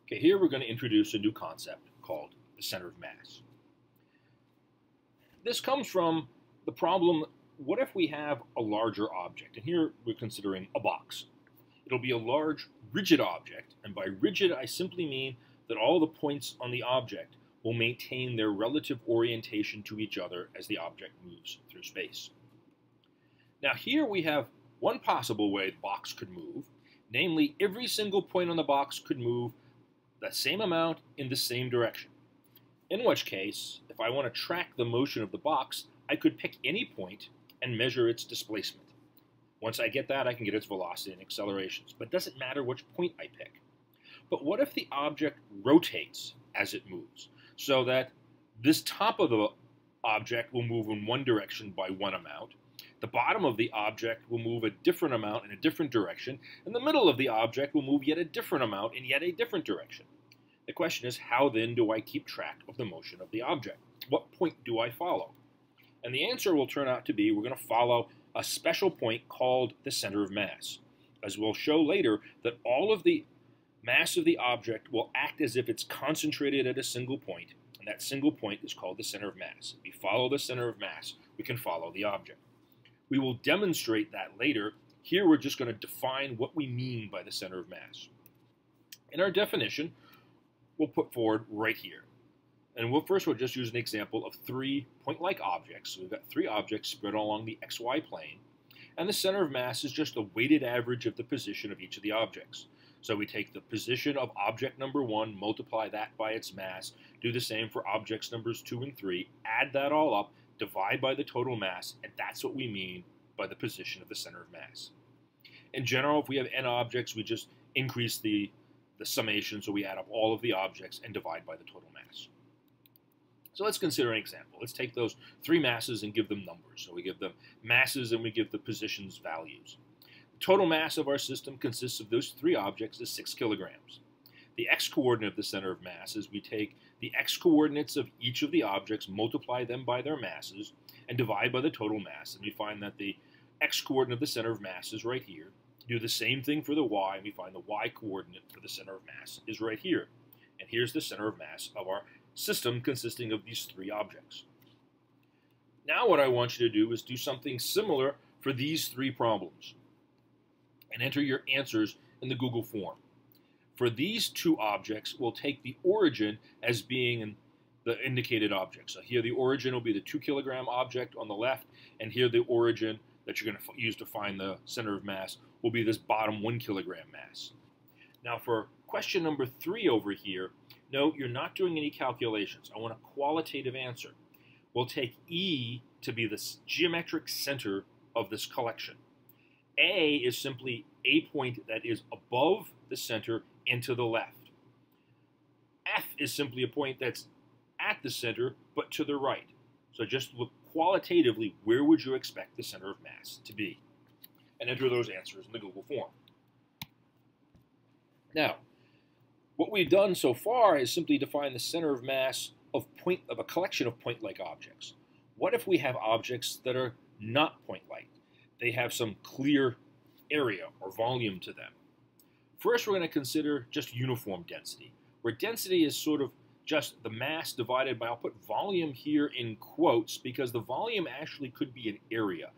Okay, here we're going to introduce a new concept called the center of mass. This comes from the problem, what if we have a larger object? And here we're considering a box. It'll be a large, rigid object, and by rigid I simply mean that all the points on the object will maintain their relative orientation to each other as the object moves through space. Now here we have one possible way the box could move, namely every single point on the box could move the same amount in the same direction. In which case, if I want to track the motion of the box, I could pick any point and measure its displacement. Once I get that, I can get its velocity and accelerations, but it doesn't matter which point I pick. But what if the object rotates as it moves, so that this top of the object will move in one direction by one amount, the bottom of the object will move a different amount in a different direction, and the middle of the object will move yet a different amount in yet a different direction. The question is, how then do I keep track of the motion of the object? What point do I follow? And the answer will turn out to be we're going to follow a special point called the center of mass. As we'll show later, that all of the mass of the object will act as if it's concentrated at a single point, and that single point is called the center of mass. If we follow the center of mass, we can follow the object. We will demonstrate that later. Here we're just going to define what we mean by the center of mass. In our definition, we'll put forward right here. And we'll just use an example of 3 point-like objects. So we've got 3 objects spread along the xy plane, and the center of mass is just a weighted average of the position of each of the objects. So we take the position of object number 1, multiply that by its mass, do the same for objects numbers 2 and 3, add that all up, divide by the total mass, and that's what we mean by the position of the center of mass. In general, if we have n objects, we just increase the summation, so we add up all of the objects and divide by the total mass. So let's consider an example. Let's take those 3 masses and give them numbers. So we give them masses and we give the positions values. The total mass of our system consists of those 3 objects is 6 kilograms. The x-coordinate of the center of mass is we take the x-coordinates of each of the objects, multiply them by their masses, and divide by the total mass. And we find that the x-coordinate of the center of mass is right here. Do the same thing for the y, and we find the y-coordinate for the center of mass is right here. And here's the center of mass of our system consisting of these 3 objects. Now what I want you to do is do something similar for these 3 problems and enter your answers in the Google form. For these 2 objects, we'll take the origin as being the indicated object. So here the origin will be the 2 kilogram object on the left, and here the origin that you're going to use to find the center of mass will be this bottom 1 kilogram mass. Now for question number 3 over here, note you're not doing any calculations. I want a qualitative answer. We'll take E to be the geometric center of this collection. A is simply a point that is above the center and to the left. F is simply a point that's at the center but to the right. So just look qualitatively, where would you expect the center of mass to be? And enter those answers in the Google form. Now, what we've done so far is simply define the center of mass of a collection of point-like objects. What if we have objects that are not point-like? They have some clear area or volume to them. First, we're going to consider just uniform density, where density is sort of just the mass divided by, I'll put volume here in quotes, because the volume actually could be an area,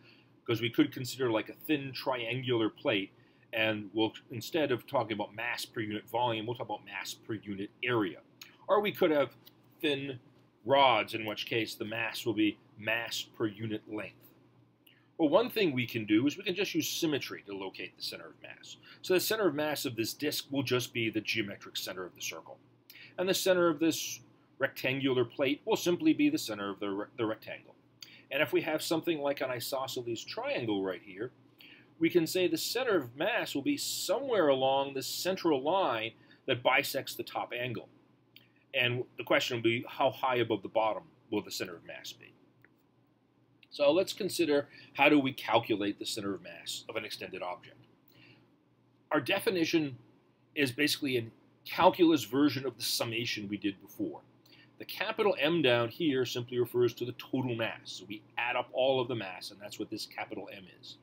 because we could consider like a thin triangular plate, and we'll, instead of talking about mass per unit volume, we'll talk about mass per unit area. Or we could have thin rods, in which case the mass will be mass per unit length. Well, one thing we can do is we can just use symmetry to locate the center of mass. So the center of mass of this disk will just be the geometric center of the circle. And the center of this rectangular plate will simply be the center of the rectangle. And if we have something like an isosceles triangle right here, we can say the center of mass will be somewhere along the central line that bisects the top angle. And the question will be, how high above the bottom will the center of mass be? So let's consider, how do we calculate the center of mass of an extended object? Our definition is basically a calculus version of the summation we did before. The capital M down here simply refers to the total mass. So we add up all of the mass, and that's what this capital M is.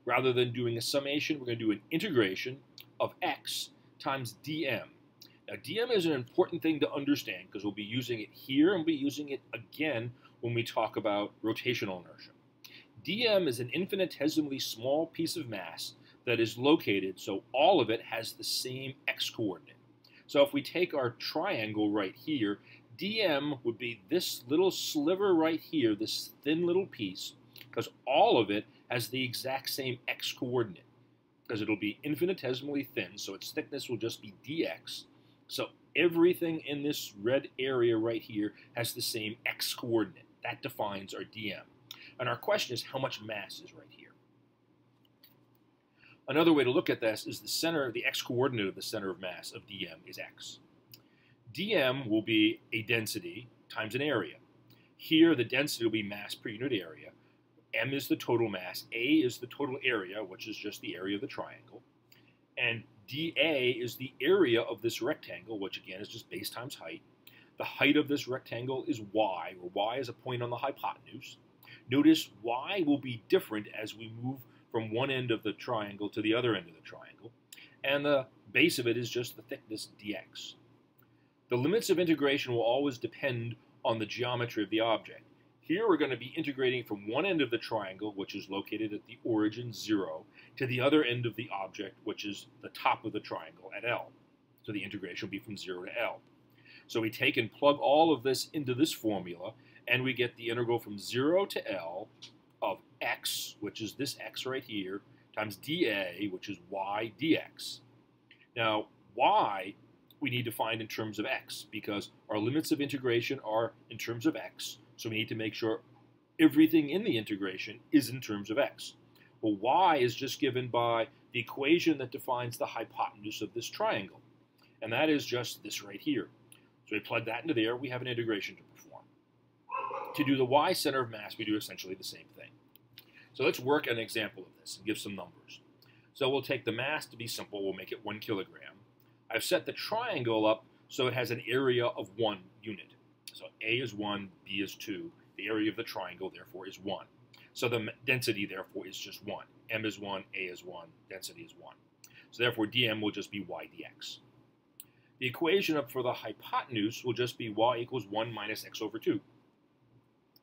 Rather than doing a summation, we're going to do an integration of x times dm. Now, dm is an important thing to understand because we'll be using it here and we'll be using it again when we talk about rotational inertia. dm is an infinitesimally small piece of mass that is located so all of it has the same x-coordinate. So if we take our triangle right here, dm would be this little sliver right here, this thin little piece, because all of it has the exact same x-coordinate, because it'll be infinitesimally thin, so its thickness will just be dx. So everything in this red area right here has the same x-coordinate. That defines our dm. And our question is how much mass is right here. Another way to look at this is the x-coordinate of the center of mass of dm is x. dm will be a density times an area. Here the density will be mass per unit area. M is the total mass, A is the total area, which is just the area of the triangle, and dA is the area of this rectangle, which again is just base times height. The height of this rectangle is y, where y is a point on the hypotenuse. Notice y will be different as we move from one end of the triangle to the other end of the triangle, and the base of it is just the thickness dx. The limits of integration will always depend on the geometry of the object. Here we're going to be integrating from one end of the triangle, which is located at the origin 0, to the other end of the object, which is the top of the triangle at L. So the integration will be from 0 to L. So we take and plug all of this into this formula, and we get the integral from 0 to L of x, which is this x right here, times dA, which is y dx. Now, y we need to find in terms of x, because our limits of integration are in terms of x. So we need to make sure everything in the integration is in terms of x. Well, y is just given by the equation that defines the hypotenuse of this triangle. And that is just this right here. So we plug that into there, we have an integration to perform. To do the y center of mass, we do essentially the same thing. So let's work an example of this and give some numbers. So we'll take the mass to be simple, we'll make it 1 kilogram. I've set the triangle up so it has an area of 1 unit. So A is 1, B is 2. The area of the triangle, therefore, is 1. So the density, therefore, is just 1. M is 1, A is 1, density is 1. So therefore, dm will just be y dx. The equation up for the hypotenuse will just be y equals 1 minus x over 2.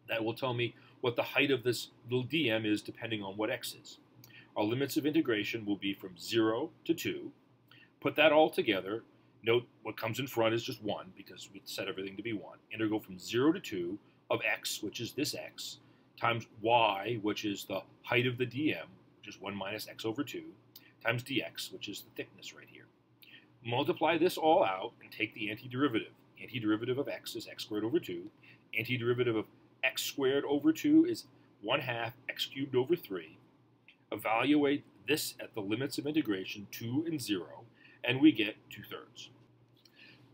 That will tell me what the height of this little dm is depending on what x is. Our limits of integration will be from 0 to 2. Put that all together. Note what comes in front is just 1 because we set everything to be 1. Integral from 0 to 2 of x, which is this x, times y, which is the height of the dm, which is 1 minus x over 2, times dx, which is the thickness right here. Multiply this all out and take the antiderivative. Antiderivative of x is x squared over 2. Antiderivative of x squared over 2 is 1/2 x cubed over 3. Evaluate this at the limits of integration, 2 and 0, and we get 2/3.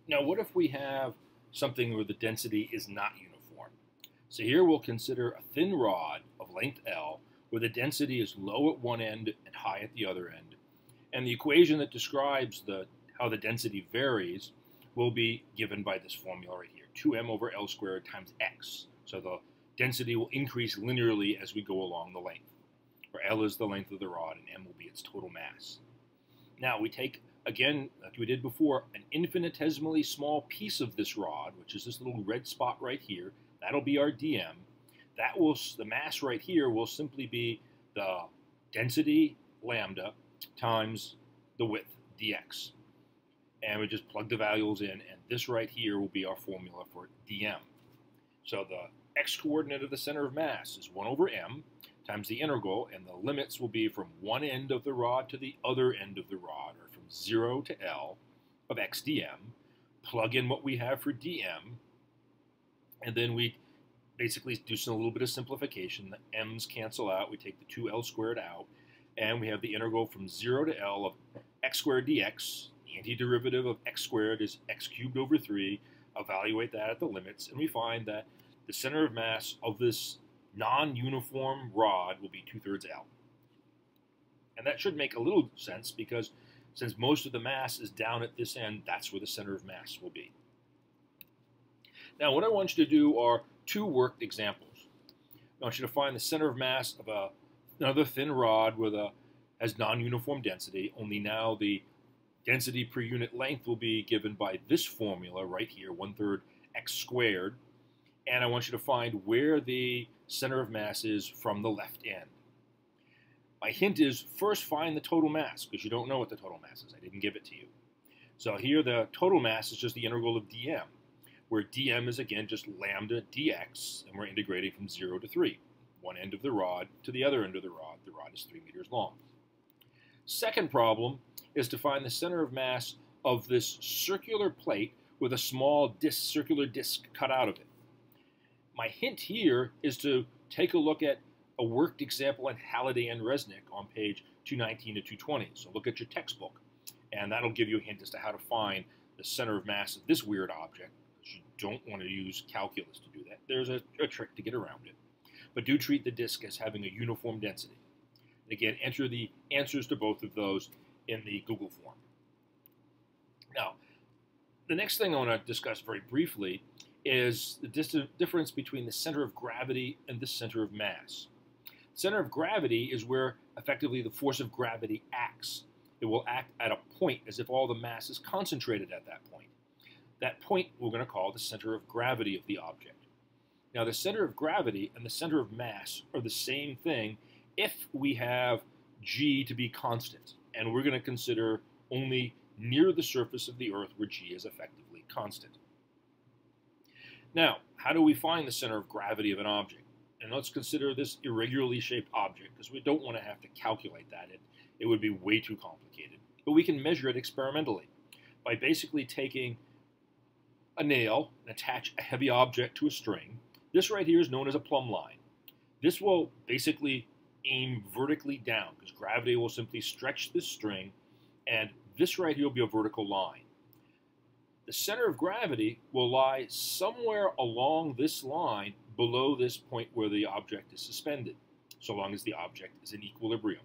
Now, what if we have something where the density is not uniform? So here we'll consider a thin rod of length L where the density is low at one end and high at the other end. And the equation that describes how the density varies will be given by this formula right here, 2m over L squared times x. So the density will increase linearly as we go along the length, where L is the length of the rod and m will be its total mass. Now we take, again, like we did before, an infinitesimally small piece of this rod, which is this little red spot right here. That'll be our dm. The mass right here will simply be the density, lambda, times the width, dx. And we just plug the values in, and this right here will be our formula for dm. So the x-coordinate of the center of mass is 1 over m times the integral, and the limits will be from one end of the rod to the other end of the rod, or from 0 to L of x dm. Plug in what we have for dm, and then we basically do a little bit of simplification. The m's cancel out. We take the 2L squared out, and we have the integral from 0 to L of x squared dx. The antiderivative of x squared is x cubed over 3. Evaluate that at the limits, and we find that the center of mass of this non-uniform rod will be 2/3 L. And that should make a little sense because since most of the mass is down at this end, that's where the center of mass will be. Now what I want you to do are 2 worked examples. I want you to find the center of mass of another thin rod with has non-uniform density, only now the Density per unit length will be given by this formula right here, 1/3 x squared. And I want you to find where the center of mass is from the left end. My hint is first find the total mass, because you don't know what the total mass is. I didn't give it to you. So here the total mass is just the integral of dm, where dm is again just lambda dx, and we're integrating from 0 to 3. One end of the rod to the other end of the rod. The rod is 3 meters long. Second problem is to find the center of mass of this circular plate with a small circular disc cut out of it. My hint here is to take a look at a worked example in Halliday and Resnick on page 219 to 220. So look at your textbook, and that'll give you a hint as to how to find the center of mass of this weird object. You don't want to use calculus to do that. There's a trick to get around it. But do treat the disk as having a uniform density. Again, enter the answers to both of those in the Google form. Now, the next thing I want to discuss very briefly is the difference between the center of gravity and the center of mass. Center of gravity is where effectively the force of gravity acts. It will act at a point as if all the mass is concentrated at that point. That point we're going to call the center of gravity of the object. Now, the center of gravity and the center of mass are the same thing if we have g to be constant, and we're going to consider only near the surface of the Earth where g is effectively constant. Now, how do we find the center of gravity of an object? And let's consider this irregularly shaped object, because we don't want to have to calculate that. It would be way too complicated. But we can measure it experimentally by basically taking a nail and attach a heavy object to a string. This right here is known as a plumb line. This will basically aim vertically down, because gravity will simply stretch this string, and this right here will be a vertical line. The center of gravity will lie somewhere along this line below this point where the object is suspended, so long as the object is in equilibrium.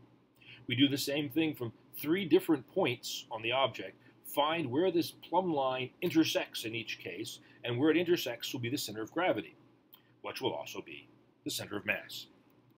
We do the same thing from 3 different points on the object, find where this plumb line intersects in each case, and where it intersects will be the center of gravity, which will also be the center of mass.